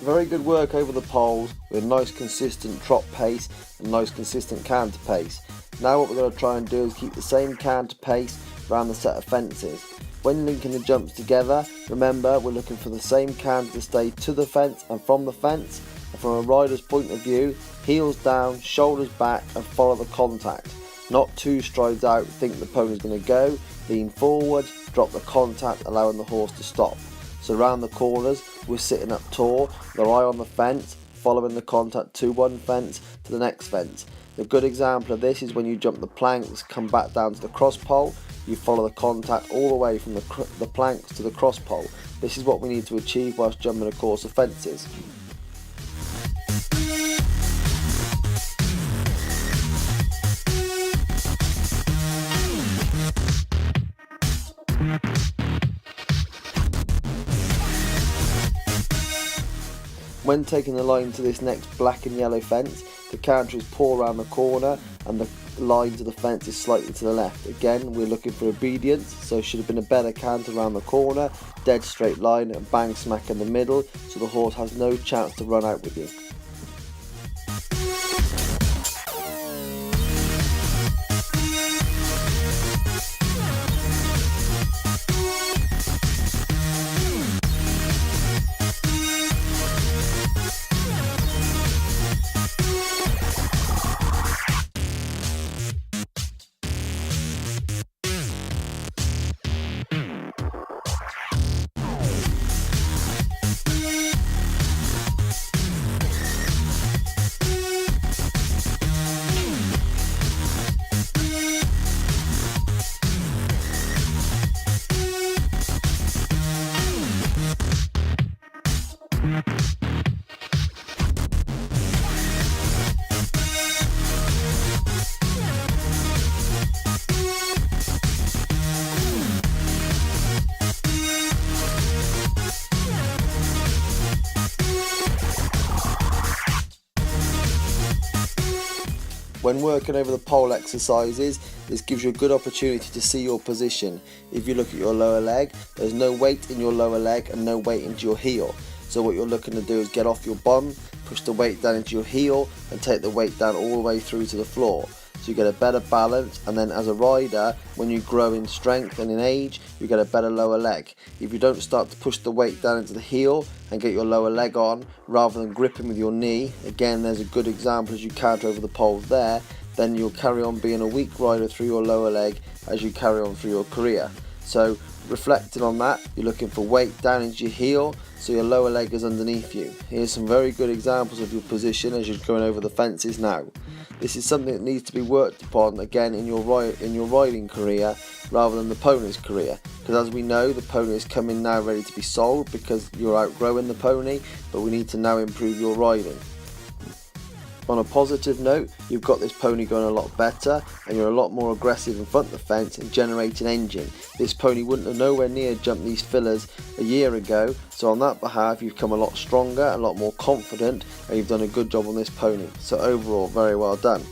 Very good work over the poles with nice consistent trot pace and nice consistent canter pace. Now what we're going to try and do is keep the same canter pace around the set of fences. When linking the jumps together, remember we're looking for the same canter to stay to the fence and from the fence. And from a rider's point of view, heels down, shoulders back and follow the contact. Not 2 strides out, think the pony's going to go, lean forward, drop the contact, allowing the horse to stop. So around the corners, we're sitting up tall, with our eye on the fence, following the contact to one fence to the next fence. A good example of this is when you jump the planks, come back down to the cross pole, you follow the contact all the way from the planks to the cross pole. This is what we need to achieve whilst jumping a course of fences. When taking the line to this next black and yellow fence, the canter is poor around the corner and the line to the fence is slightly to the left. Again, we're looking for obedience, so it should have been a better canter around the corner, dead straight line and bang smack in the middle, so the horse has no chance to run out with you. When working over the pole exercises, this gives you a good opportunity to see your position. If you look at your lower leg, there's no weight in your lower leg and no weight into your heel. So what you're looking to do is get off your bum, push the weight down into your heel and take the weight down all the way through to the floor. So you get a better balance, and then as a rider, when you grow in strength and in age, you get a better lower leg. If you don't start to push the weight down into the heel and get your lower leg on, rather than gripping with your knee, again there's a good example as you canter over the poles there, then you'll carry on being a weak rider through your lower leg as you carry on through your career. So reflecting on that, you're looking for weight down into your heel so your lower leg is underneath you. Here's some very good examples of your position as you're going over the fences now. This is something that needs to be worked upon again in your riding career rather than the pony's career, because as we know, the pony is coming now ready to be sold because you're outgrowing the pony, but we need to now improve your riding. On a positive note, you've got this pony going a lot better and you're a lot more aggressive in front of the fence and generating engine. This pony wouldn't have nowhere near jumped these fillers a year ago, so on that behalf you've come a lot stronger, a lot more confident, and you've done a good job on this pony. So overall, very well done.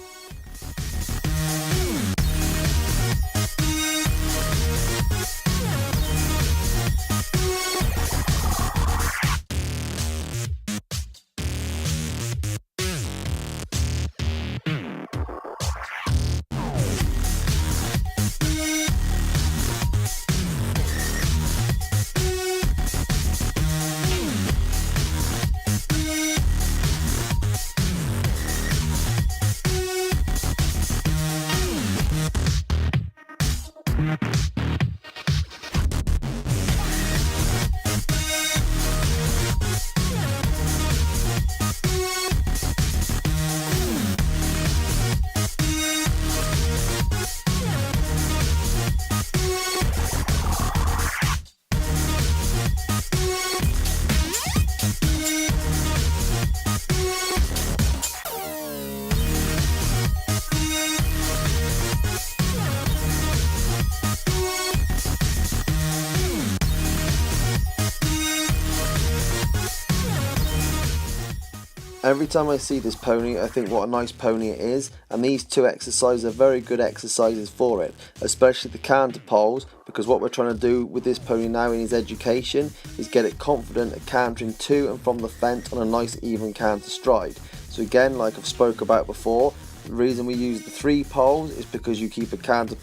Every time I see this pony, I think what a nice pony it is, and these two exercises are very good exercises for it, especially the canter poles, because what we're trying to do with this pony now in his education is get it confident at cantering to and from the fence on a nice even canter stride. So again, like I've spoke about before, the reason we use the 3 poles is because you keep a canter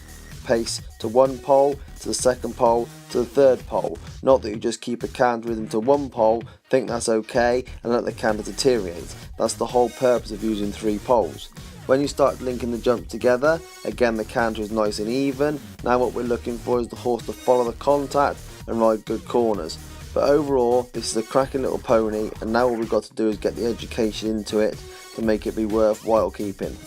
pace to one pole, to the second pole, to the third pole. Not that you just keep a canter rhythm to one pole, think that's okay, and let the canter deteriorate. That's the whole purpose of using 3 poles. When you start linking the jumps together, again the canter is nice and even. Now what we're looking for is the horse to follow the contact and ride good corners. But overall, this is a cracking little pony, and now all we've got to do is get the education into it to make it be worthwhile keeping.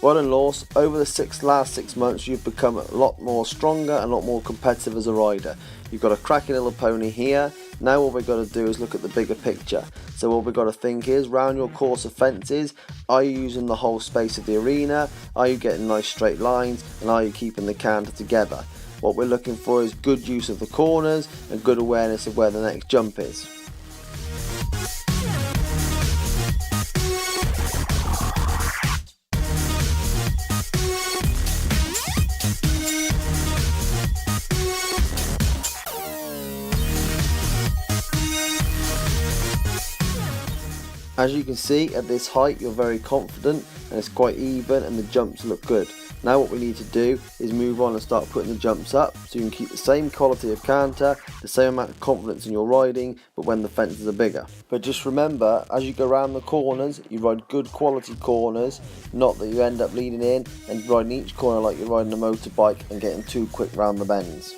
Well done, Lors. Over the last 6 months you've become a lot more stronger and a lot more competitive as a rider. You've got a cracking little pony here. Now all we've got to do is look at the bigger picture. So what we've got to think is, round your course of fences, are you using the whole space of the arena? Are you getting nice straight lines? And are you keeping the canter together? What we're looking for is good use of the corners and good awareness of where the next jump is. As you can see, at this height you're very confident and it's quite even and the jumps look good. Now what we need to do is move on and start putting the jumps up so you can keep the same quality of canter, the same amount of confidence in your riding, but when the fences are bigger. But just remember, as you go around the corners, you ride good quality corners, not that you end up leading in and riding each corner like you're riding a motorbike and getting too quick round the bends.